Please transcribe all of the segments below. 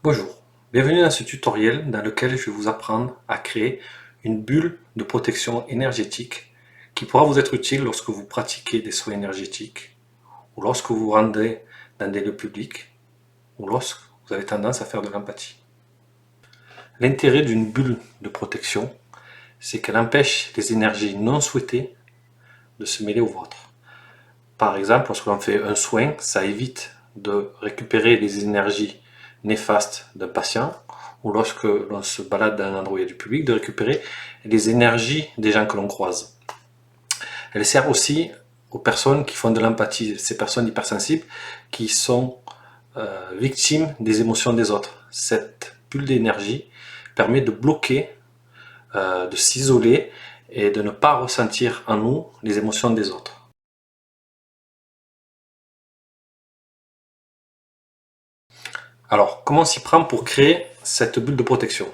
Bonjour, bienvenue dans ce tutoriel dans lequel je vais vous apprendre à créer une bulle de protection énergétique qui pourra vous être utile lorsque vous pratiquez des soins énergétiques ou lorsque vous vous rendez dans des lieux publics ou lorsque vous avez tendance à faire de l'empathie. L'intérêt d'une bulle de protection, c'est qu'elle empêche les énergies non souhaitées de se mêler aux vôtres. Par exemple, lorsque l'on fait un soin, ça évite de récupérer les énergies néfastes d'un patient, ou lorsque l'on se balade dans un endroit où il y a du public, de récupérer les énergies des gens que l'on croise. Elle sert aussi aux personnes qui font de l'empathie, ces personnes hypersensibles qui sont victimes des émotions des autres. Cette bulle d'énergie permet de bloquer, de s'isoler et de ne pas ressentir en nous les émotions des autres. Alors, comment on s'y prend pour créer cette bulle de protection?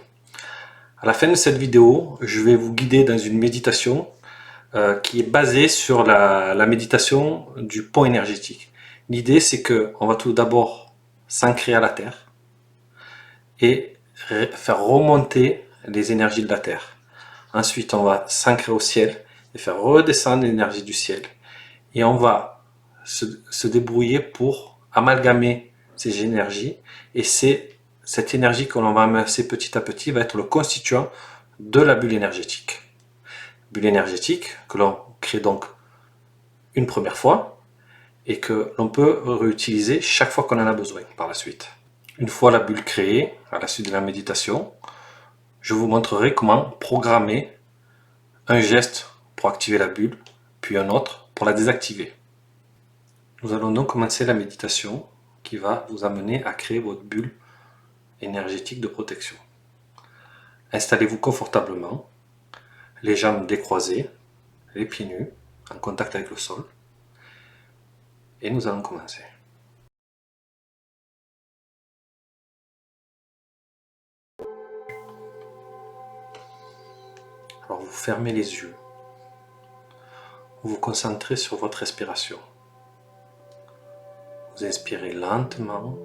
À la fin de cette vidéo, je vais vous guider dans une méditation qui est basée sur la méditation du pont énergétique. L'idée, c'est qu'on va tout d'abord s'ancrer à la Terre et faire remonter les énergies de la Terre. Ensuite, on va s'ancrer au ciel et faire redescendre l'énergie du ciel. Et on va se débrouiller pour amalgamer ces énergies. Et c'est cette énergie que l'on va amasser petit à petit va être le constituant de la bulle énergétique. Bulle énergétique que l'on crée donc une première fois et que l'on peut réutiliser chaque fois qu'on en a besoin par la suite. Une fois la bulle créée, à la suite de la méditation, je vous montrerai comment programmer un geste pour activer la bulle, puis un autre pour la désactiver. Nous allons donc commencer la méditation qui va vous amener à créer votre bulle énergétique de protection. Installez-vous confortablement, les jambes décroisées, les pieds nus, en contact avec le sol. Et nous allons commencer. Alors vous fermez les yeux. Vous vous concentrez sur votre respiration. Vous inspirez lentement.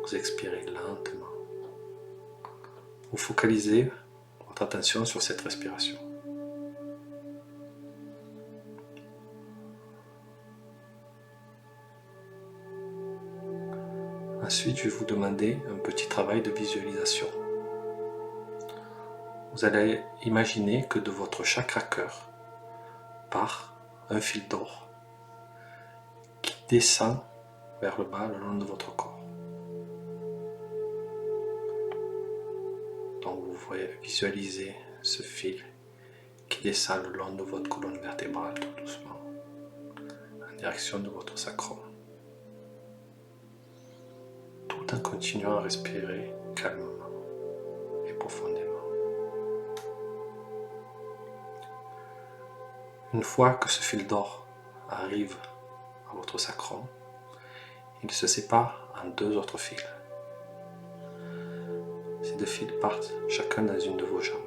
Vous expirez lentement. Vous focalisez votre attention sur cette respiration. Ensuite, je vais vous demander un petit travail de visualisation. Vous allez imaginer que de votre chakra cœur part un fil d'or qui descend vers le bas le long de votre corps. Donc vous pouvez visualiser ce fil qui descend le long de votre colonne vertébrale tout doucement en direction de votre sacrum, tout en continuant à respirer calmement et profondément. Une fois que ce fil d'or arrive à votre sacrum, il se sépare en deux autres fils. Ces deux fils partent chacun dans une de vos jambes.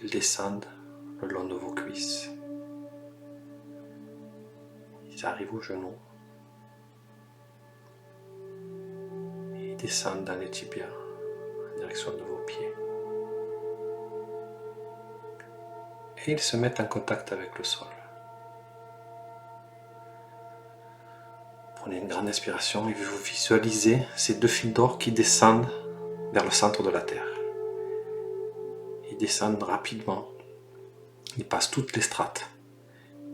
Ils descendent le long de vos cuisses. Ils arrivent aux genoux. Et ils descendent dans les tibias en direction de vos pieds. Et ils se mettent en contact avec le sol. Prenez une grande inspiration et vous visualisez ces deux fils d'or qui descendent vers le centre de la Terre. Ils descendent rapidement, ils passent toutes les strates.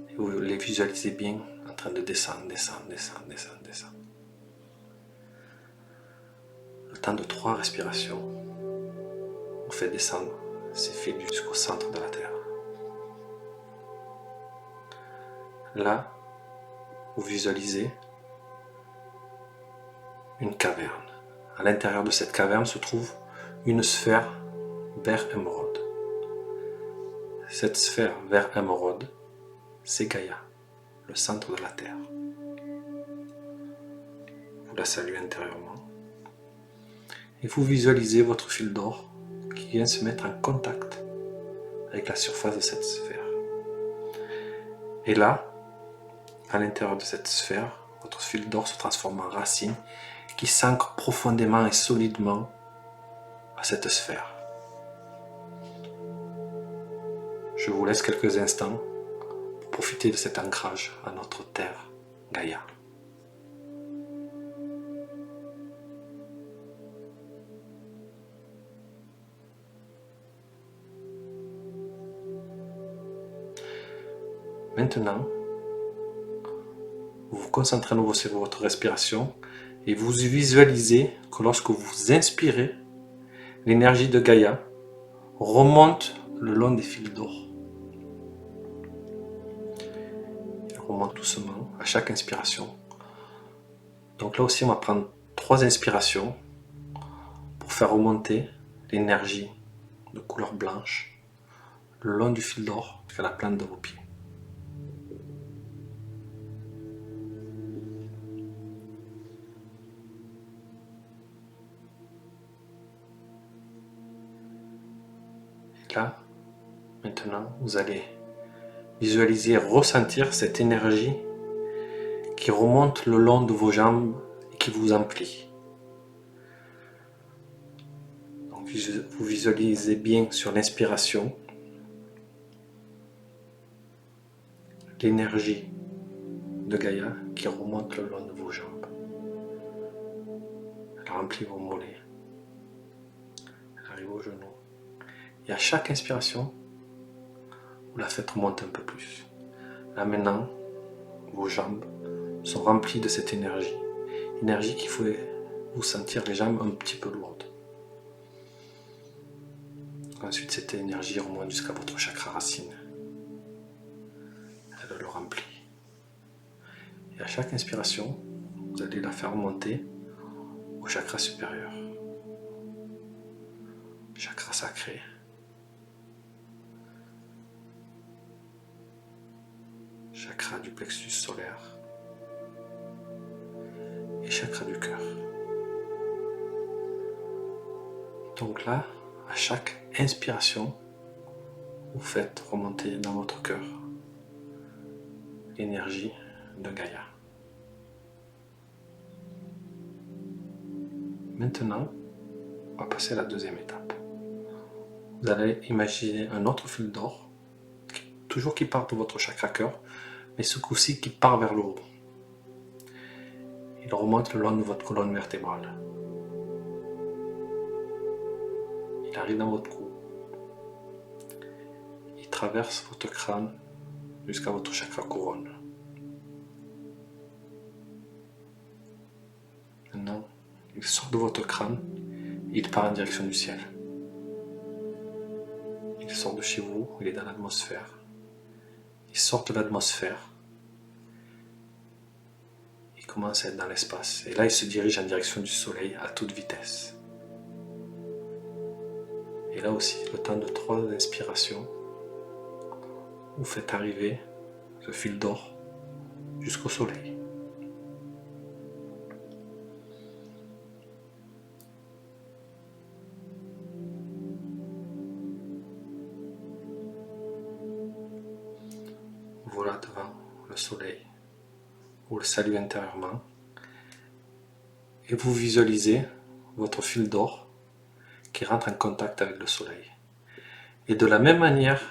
Et vous les visualisez bien en train de descendre, descendre, descendre, descendre, descendre. Le temps de 3 respirations, on fait descendre ces fils jusqu'au centre de la Terre. Là, vous visualisez une caverne. À l'intérieur de cette caverne se trouve une sphère vert émeraude. Cette sphère vert émeraude, c'est Gaïa, le centre de la Terre. Vous la saluez intérieurement et vous visualisez votre fil d'or qui vient se mettre en contact avec la surface de cette sphère. Et là, à l'intérieur de cette sphère, votre fil d'or se transforme en racine qui s'ancre profondément et solidement à cette sphère. Je vous laisse quelques instants pour profiter de cet ancrage à notre terre, Gaïa. Maintenant, vous vous concentrez à nouveau sur votre respiration et vous visualisez que lorsque vous inspirez, l'énergie de Gaïa remonte le long des fils d'or. Elle remonte doucement à chaque inspiration. Donc là aussi, on va prendre 3 inspirations pour faire remonter l'énergie de couleur blanche le long du fil d'or jusqu'à la plante de vos pieds. Et là, maintenant, vous allez visualiser, ressentir cette énergie qui remonte le long de vos jambes et qui vous emplit. Donc, vous visualisez bien sur l'inspiration l'énergie de Gaïa qui remonte le long de vos jambes. Elle remplit vos mollets. Elle arrive aux genoux. Et à chaque inspiration, vous la faites remonter un peu plus. Là maintenant, vos jambes sont remplies de cette énergie. Énergie qui fait vous sentir les jambes un petit peu lourdes. Ensuite, cette énergie remonte jusqu'à votre chakra racine. Elle le remplit. Et à chaque inspiration, vous allez la faire remonter au chakra supérieur. Chakra sacré. Chakra du plexus solaire. Et chakra du cœur. Donc là, à chaque inspiration, vous faites remonter dans votre cœur l'énergie de Gaïa. Maintenant, on va passer à la deuxième étape. Vous allez imaginer un autre fil d'or, toujours qui part de votre chakra cœur, mais ce coup-ci qui part vers le haut. Il remonte le long de votre colonne vertébrale. Il arrive dans votre cou. Il traverse votre crâne jusqu'à votre chakra couronne. Maintenant, il sort de votre crâne et il part en direction du ciel. Il sort de chez vous, il est dans l'atmosphère. Il sort de l'atmosphère. Il commence à être dans l'espace. Et là, il se dirige en direction du soleil à toute vitesse. Et là aussi, le temps de 3 inspirations, vous faites arriver ce fil d'or jusqu'au soleil. Voilà devant le soleil, vous le saluez intérieurement et vous visualisez votre fil d'or qui rentre en contact avec le soleil. Et de la même manière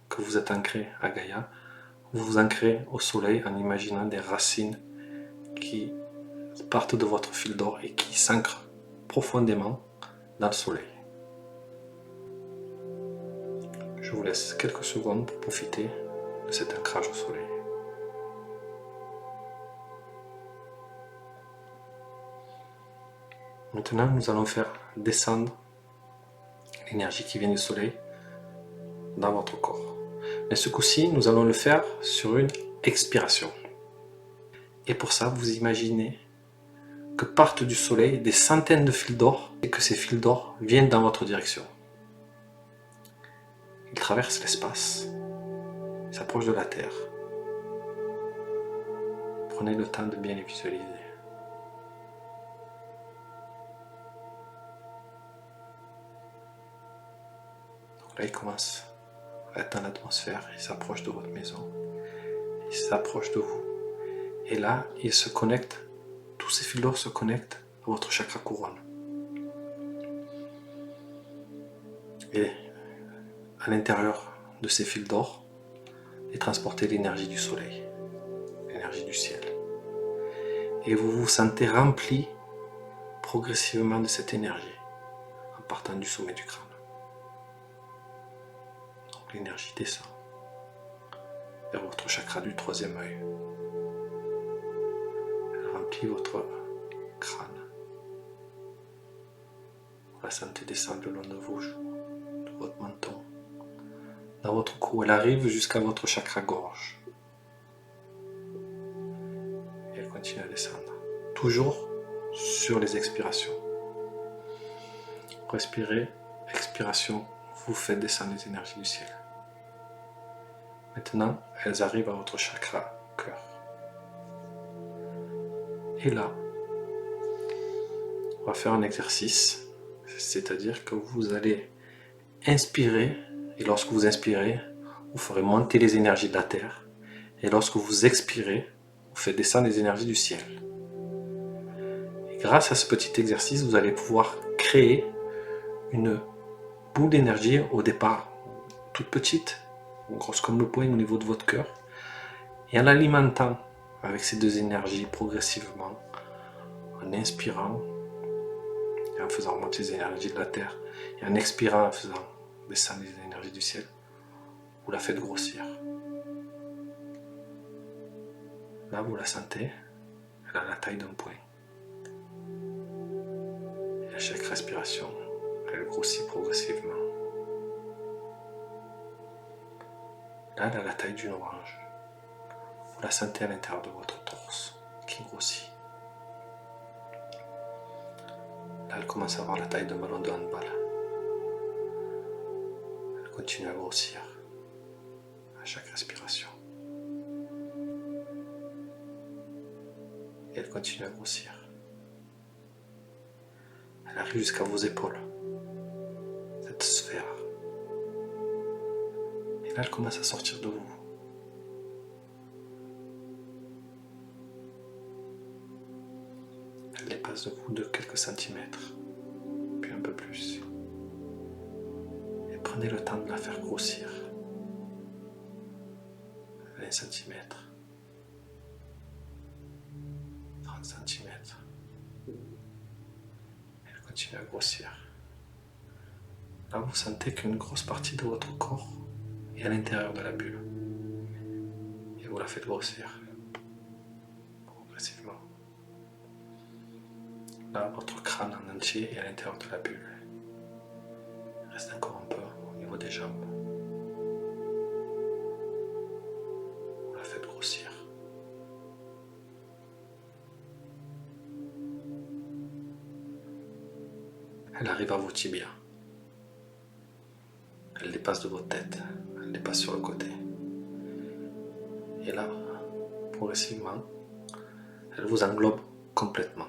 que vous êtes ancré à Gaïa, vous vous ancrez au soleil en imaginant des racines qui partent de votre fil d'or et qui s'ancrent profondément dans le soleil. Je vous laisse quelques secondes pour profiter de cet ancrage au soleil. Maintenant, nous allons faire descendre l'énergie qui vient du soleil dans votre corps. Mais ce coup-ci, nous allons le faire sur une expiration. Et pour ça, vous imaginez que partent du soleil des centaines de fils d'or et que ces fils d'or viennent dans votre direction. Ils traversent l'espace, ils s'approchent de la Terre. Prenez le temps de bien les visualiser. Donc là, ils commencent à être dans l'atmosphère, ils s'approchent de votre maison, ils s'approchent de vous. Et là, il se connecte, tous ces fils d'or se connectent à votre chakra couronne. Et à l'intérieur de ces fils d'or est transportée l'énergie du soleil, l'énergie du ciel. Et vous vous sentez rempli progressivement de cette énergie en partant du sommet du crâne. Donc l'énergie descend vers votre chakra du troisième œil. Elle remplit votre crâne. Vous la sentez descendre le long de vos joues, de votre menton, dans votre cou. Elle arrive jusqu'à votre chakra gorge. Et elle continue à descendre. Toujours sur les expirations. Respirez, expiration, vous faites descendre les énergies du ciel. Maintenant, elles arrivent à votre chakra cœur. Et là, on va faire un exercice, c'est-à-dire que vous allez inspirer, et lorsque vous inspirez, vous ferez monter les énergies de la terre, et lorsque vous expirez, vous faites descendre les énergies du ciel. Et grâce à ce petit exercice, vous allez pouvoir créer une boule d'énergie au départ toute petite, grosse comme le poing au niveau de votre cœur, et en l'alimentant avec ces deux énergies progressivement, en inspirant et en faisant remonter les énergies de la terre, et en expirant en faisant descendre les énergies du ciel, vous la faites grossir. Là, vous la sentez, elle a la taille d'un poing. Et à chaque respiration, elle grossit progressivement. Là, elle a la taille d'une orange. Vous la sentez à l'intérieur de votre torse qui grossit. Là, elle commence à avoir la taille d'un ballon de handball. Elle continue à grossir à chaque respiration. Et elle continue à grossir. Elle arrive jusqu'à vos épaules, cette sphère. Et là, elle commence à sortir de vous. Elle dépasse de vous de quelques centimètres, puis un peu plus. Et prenez le temps de la faire grossir. 20 cm, 30 cm. Elle continue à grossir. Là, vous sentez qu'une grosse partie de votre corps est à l'intérieur de la bulle. Et vous la faites grossir progressivement. Là, votre crâne en entier est à l'intérieur de la bulle. Il reste encore un peu au niveau des jambes. Vous la faites grossir. Elle arrive à vos tibias. Elle dépasse de votre tête. Elle dépasse sur le côté. Et là, progressivement, elle vous englobe complètement.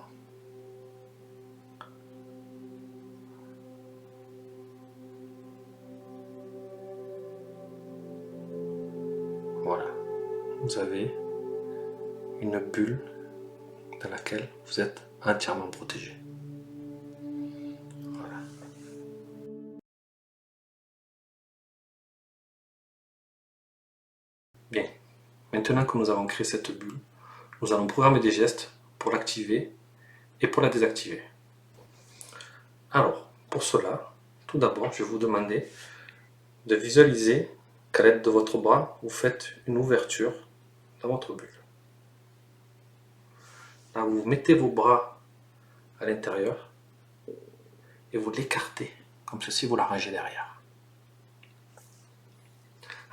Voilà, vous avez une bulle dans laquelle vous êtes entièrement protégé. Voilà. Bien, maintenant que nous avons créé cette bulle, nous allons programmer des gestes pour l'activer et pour la désactiver. Alors, pour cela, tout d'abord, je vais vous demander de visualiser qu'à l'aide de votre bras, vous faites une ouverture dans votre bulle. Là, vous mettez vos bras à l'intérieur et vous l'écartez, comme ceci, vous la rangez derrière.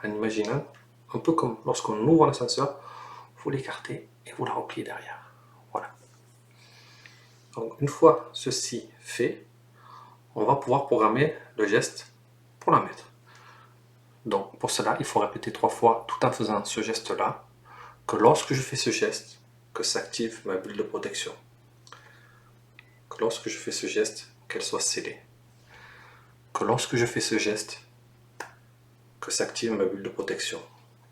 En imaginant, un peu comme lorsqu'on ouvre l'ascenseur, vous l'écartez et vous la repliez derrière. Voilà. Donc, une fois ceci fait, on va pouvoir programmer le geste pour la mettre. Donc, pour cela, il faut répéter 3 fois, tout en faisant ce geste-là, que lorsque je fais ce geste, que s'active ma bulle de protection. Que lorsque je fais ce geste, qu'elle soit scellée. Que lorsque je fais ce geste, que s'active ma bulle de protection.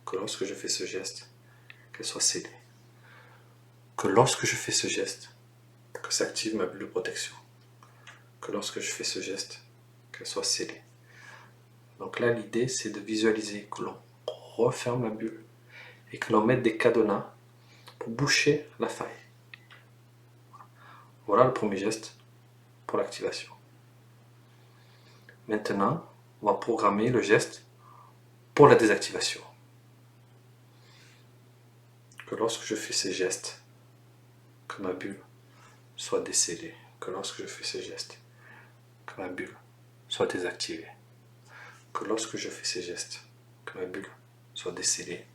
Que lorsque je fais ce geste, qu'elle soit scellée. que lorsque je fais ce geste, que s'active ma bulle de protection. Que lorsque je fais ce geste, qu'elle soit scellée. Donc là, l'idée, c'est de visualiser que l'on referme la bulle et que l'on mette des cadenas pour boucher la faille. Voilà le premier geste pour l'activation. Maintenant, on va programmer le geste pour la désactivation. Que lorsque je fais ces gestes, que ma bulle soit décellée. Que lorsque je fais ces gestes, que ma bulle soit désactivée. Que lorsque je fais ces gestes, que ma bulle soit décellée.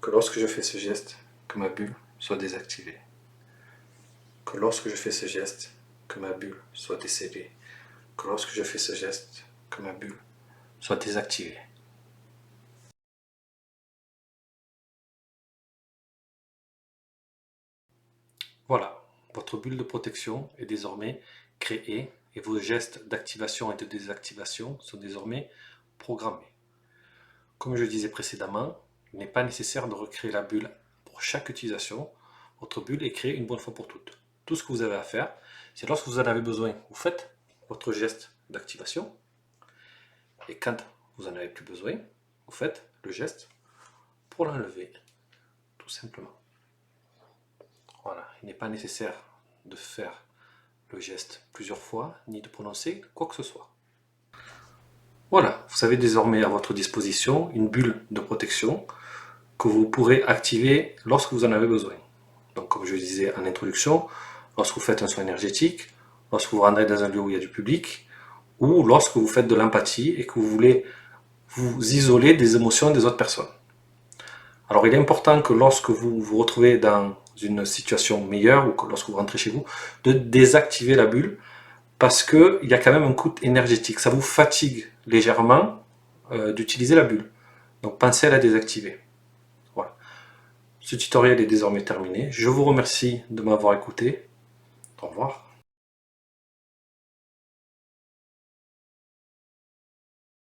Que lorsque je fais ce geste, que ma bulle soit désactivée. Que lorsque je fais ce geste, que ma bulle soit décellée. Que lorsque je fais ce geste, que ma bulle soit désactivée. Voilà, votre bulle de protection est désormais créée et vos gestes d'activation et de désactivation sont désormais programmés. Comme je disais précédemment, il n'est pas nécessaire de recréer la bulle pour chaque utilisation. Votre bulle est créée une bonne fois pour toutes. Tout ce que vous avez à faire, c'est lorsque vous en avez besoin, vous faites votre geste d'activation. Et quand vous n'en avez plus besoin, vous faites le geste pour l'enlever, tout simplement. Voilà, il n'est pas nécessaire de faire le geste plusieurs fois, ni de prononcer quoi que ce soit. Voilà, vous avez désormais à votre disposition une bulle de protection que vous pourrez activer lorsque vous en avez besoin. Donc comme je le disais en introduction, lorsque vous faites un soin énergétique, lorsque vous rentrez dans un lieu où il y a du public, ou lorsque vous faites de l'empathie et que vous voulez vous isoler des émotions des autres personnes. Alors il est important que lorsque vous vous retrouvez dans une situation meilleure ou que lorsque vous rentrez chez vous, de désactiver la bulle parce qu'il y a quand même un coût énergétique. Ça vous fatigue légèrement d'utiliser la bulle. Donc pensez à la désactiver. Voilà. Ce tutoriel est désormais terminé. Je vous remercie de m'avoir écouté. Au revoir.